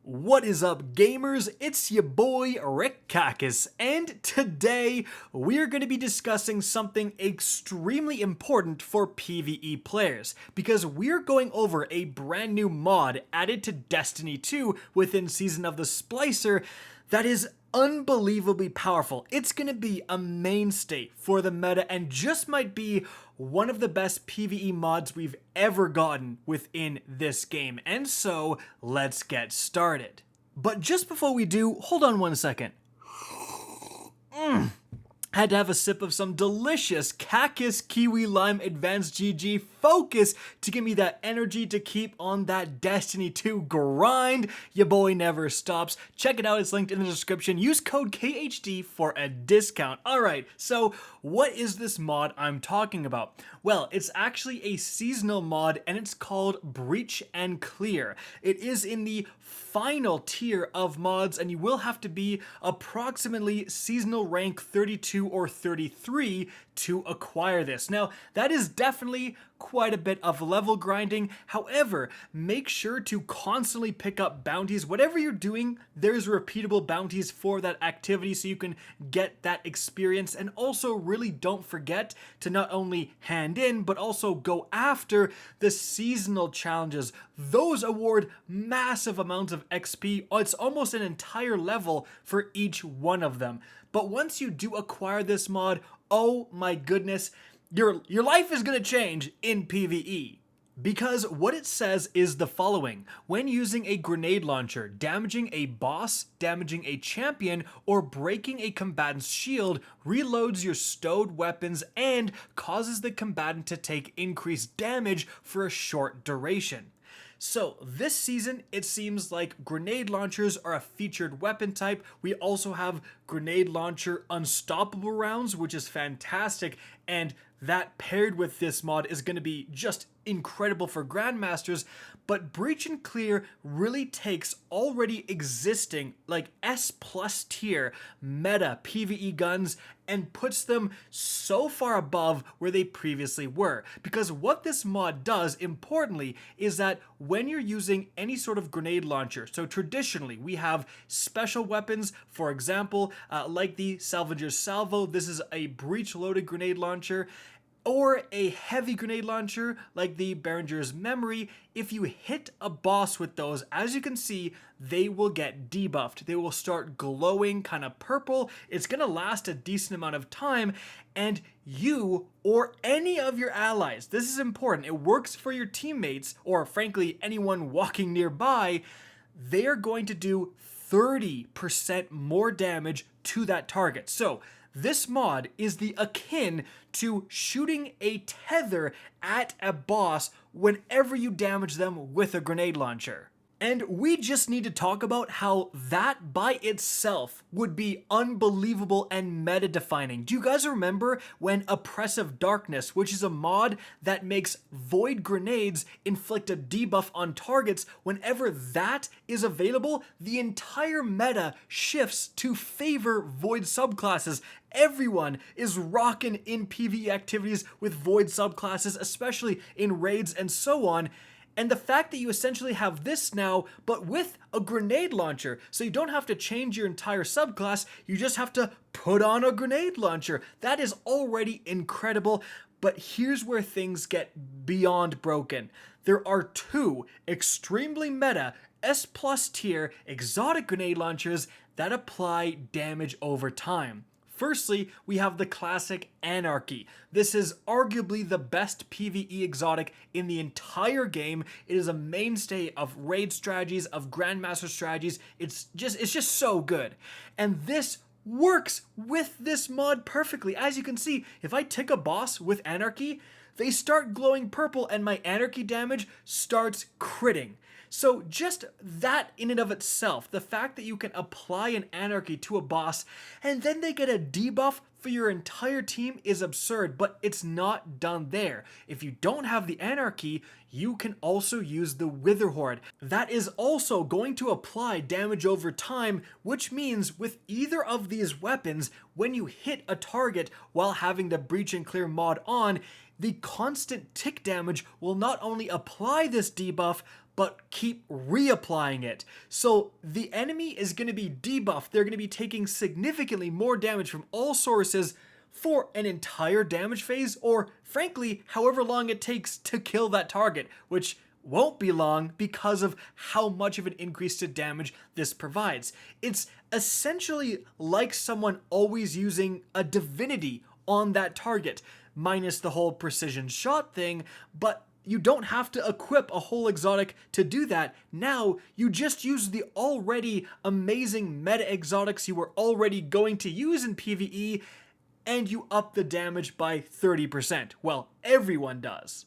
What is up, gamers? It's your boy Rick Kakis, and today we're going to be discussing something extremely important for PvE players, because we're going over a brand new mod added to Destiny 2 within Season of the Splicer that is unbelievably powerful. It's going to be a mainstay for the meta and just might be one of the best PvE mods we've ever gotten within this game. And so, let's get started. But just before we do, hold on one second. Had to have a sip of some delicious Kakis Kiwi Lime Advanced GG Focus to give me that energy to keep on that Destiny 2 grind. Your boy never stops. Check it out, it's linked in the description. Use code KHD for a discount. Alright, so what is this mod I'm talking about? Well, it's actually a seasonal mod and it's called Breach and Clear. It is in the final tier of mods and you will have to be approximately seasonal rank 32 or 33 to acquire this. Now, that is definitely quite a bit of level grinding. However, make sure to constantly pick up bounties. Whatever you're doing, there's repeatable bounties for that activity so you can get that experience. And also really don't forget to not only hand in, but also go after the seasonal challenges. Those award massive amounts of XP. It's almost an entire level for each one of them. But once you do acquire this mod, oh my goodness, your life is going to change in PvE. Because what it says is the following: when using a grenade launcher, damaging a boss, damaging a champion, or breaking a combatant's shield reloads your stowed weapons and causes the combatant to take increased damage for a short duration. So this season, it seems like grenade launchers are a featured weapon type. We also have grenade launcher unstoppable rounds, which is fantastic, and that paired with this mod is going to be just incredible for Grandmasters. But Breach and Clear really takes already existing, like S+ tier meta PvE guns and puts them so far above where they previously were. Because what this mod does, importantly, is that when you're using any sort of grenade launcher, so traditionally we have special weapons, for example, like the Salvager's Salvo. This is a breach-loaded grenade launcher, or a heavy grenade launcher like the Behringer's Memory. If you hit a boss with those, as you can see, they will get debuffed. They will start glowing kind of purple. It's going to last a decent amount of time, and you or any of your allies, this is important, it works for your teammates or frankly anyone walking nearby, they are going to do 30% more damage to that target. So this mod is the akin to shooting a tether at a boss whenever you damage them with a grenade launcher. And we just need to talk about how that by itself would be unbelievable and meta-defining. Do you guys remember when Oppressive Darkness, which is a mod that makes void grenades inflict a debuff on targets, whenever that is available, the entire meta shifts to favor void subclasses. Everyone is rocking in PvE activities with void subclasses, especially in raids and so on. And the fact that you essentially have this now, but with a grenade launcher, so you don't have to change your entire subclass, you just have to put on a grenade launcher. That is already incredible, but here's where things get beyond broken. There are two extremely meta S+ tier exotic grenade launchers that apply damage over time. Firstly, we have the classic Anarchy. This is arguably the best PvE exotic in the entire game. It is a mainstay of raid strategies, of Grandmaster strategies. It's just so good. And this works with this mod perfectly. As you can see, if I tick a boss with Anarchy, they start glowing purple and my Anarchy damage starts critting. So just that in and of itself, the fact that you can apply an Anarchy to a boss and then they get a debuff for your entire team is absurd, but it's not done there. If you don't have the Anarchy, you can also use the Witherhoard. That is also going to apply damage over time, which means with either of these weapons, when you hit a target while having the Breach and Clear mod on, the constant tick damage will not only apply this debuff, but keep reapplying it. So the enemy is going to be debuffed. They're going to be taking significantly more damage from all sources for an entire damage phase, or frankly, however long it takes to kill that target, which won't be long because of how much of an increase to damage this provides. It's essentially like someone always using a divinity on that target, minus the whole precision shot thing, but you don't have to equip a whole exotic to do that. Now, you just use the already amazing meta exotics you were already going to use in PvE, and you up the damage by 30%. Well, everyone does.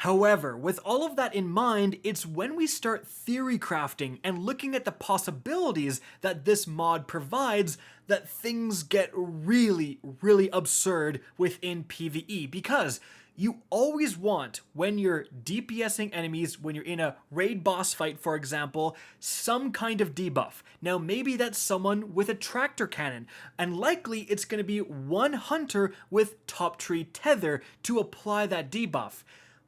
However, with all of that in mind, it's when we start theory crafting and looking at the possibilities that this mod provides that things get really, really absurd within PvE, because you always want, when you're DPSing enemies, when you're in a raid boss fight, for example, some kind of debuff. Now, maybe that's someone with a tractor cannon, and likely it's going to be one hunter with top tree tether to apply that debuff.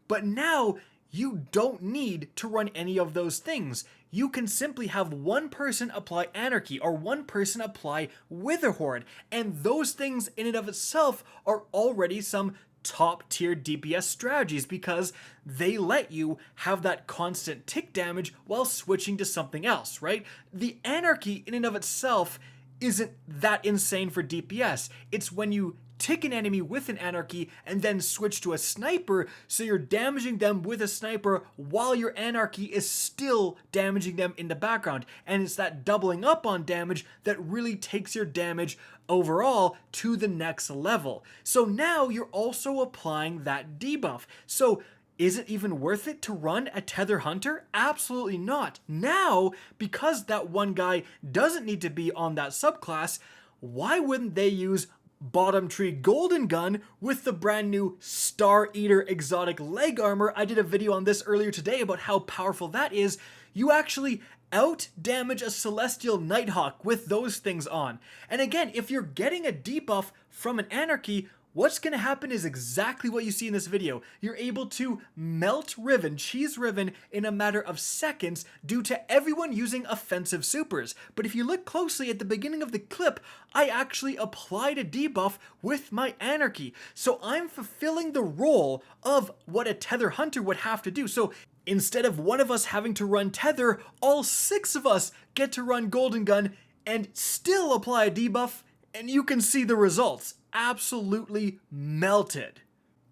But now, you don't need to run any of those things. You can simply have one person apply Anarchy or one person apply Witherhoard, and those things in and of itself are already some top tier DPS strategies because they let you have that constant tick damage while switching to something else, right? The Anarchy in and of itself isn't that insane for DPS. It's when you tick an enemy with an Anarchy and then switch to a sniper, so you're damaging them with a sniper while your Anarchy is still damaging them in the background. And it's that doubling up on damage that really takes your damage overall to the next level. So now you're also applying that debuff. So is it even worth it to run a Tether Hunter? Absolutely not. Now, because that one guy doesn't need to be on that subclass, why wouldn't they use Bottom Tree Golden Gun with the brand new Star Eater exotic leg armor? I did a video on this earlier today about how powerful that is. You actually out damage a Celestial Nighthawk with those things on. And again, if you're getting a debuff from an Anarchy, what's going to happen is exactly what you see in this video. You're able to melt Riven, cheese Riven, in a matter of seconds due to everyone using offensive supers. But if you look closely at the beginning of the clip, I actually applied a debuff with my Anarchy. So I'm fulfilling the role of what a Tether Hunter would have to do. So instead of one of us having to run Tether, all 6 of us get to run Golden Gun and still apply a debuff, and you can see the results. Absolutely melted.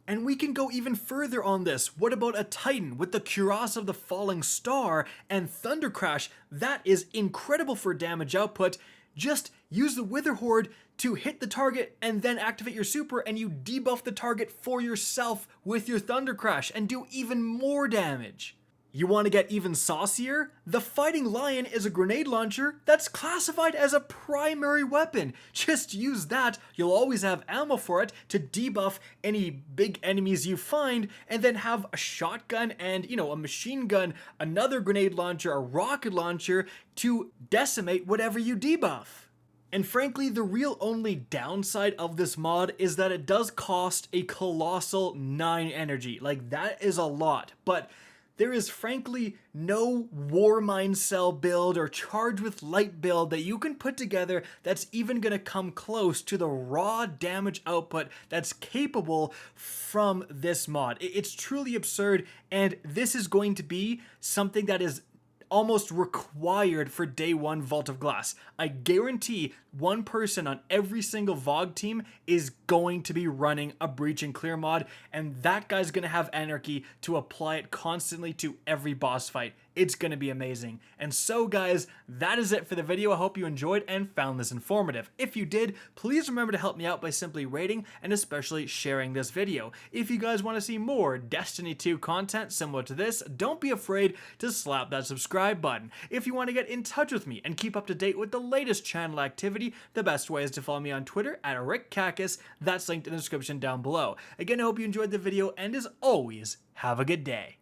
And we can go even further on this. What about a Titan with the Cuirass of the Falling Star and Thunder Crash? That is incredible for damage output. Just use the Witherhoard to hit the target and then activate your super, and you debuff the target for yourself with your Thunder Crash and do even more damage. You want to get even saucier? The Fighting Lion is a grenade launcher that's classified as a primary weapon. Just use that, you'll always have ammo for it to debuff any big enemies you find, and then have a shotgun and, a machine gun, another grenade launcher, a rocket launcher to decimate whatever you debuff. And frankly, the real only downside of this mod is that it does cost a colossal 9 energy. Like, that is a lot, but there is frankly no Warmind Cell build or Charge with Light build that you can put together that's even going to come close to the raw damage output that's capable from this mod. It's truly absurd, and this is going to be something that is almost required for day 1 Vault of Glass. I guarantee one person on every single VOG team is going to be running a Breach and Clear mod, and that guy's going to have Anarchy to apply it constantly to every boss fight. It's going to be amazing. And so guys, that is it for the video. I hope you enjoyed and found this informative. If you did, please remember to help me out by simply rating and especially sharing this video. If you guys want to see more Destiny 2 content similar to this, don't be afraid to slap that subscribe button. If you want to get in touch with me and keep up to date with the latest channel activity, the best way is to follow me on Twitter at RickCacus. That's linked in the description down below. Again, I hope you enjoyed the video, and as always, have a good day.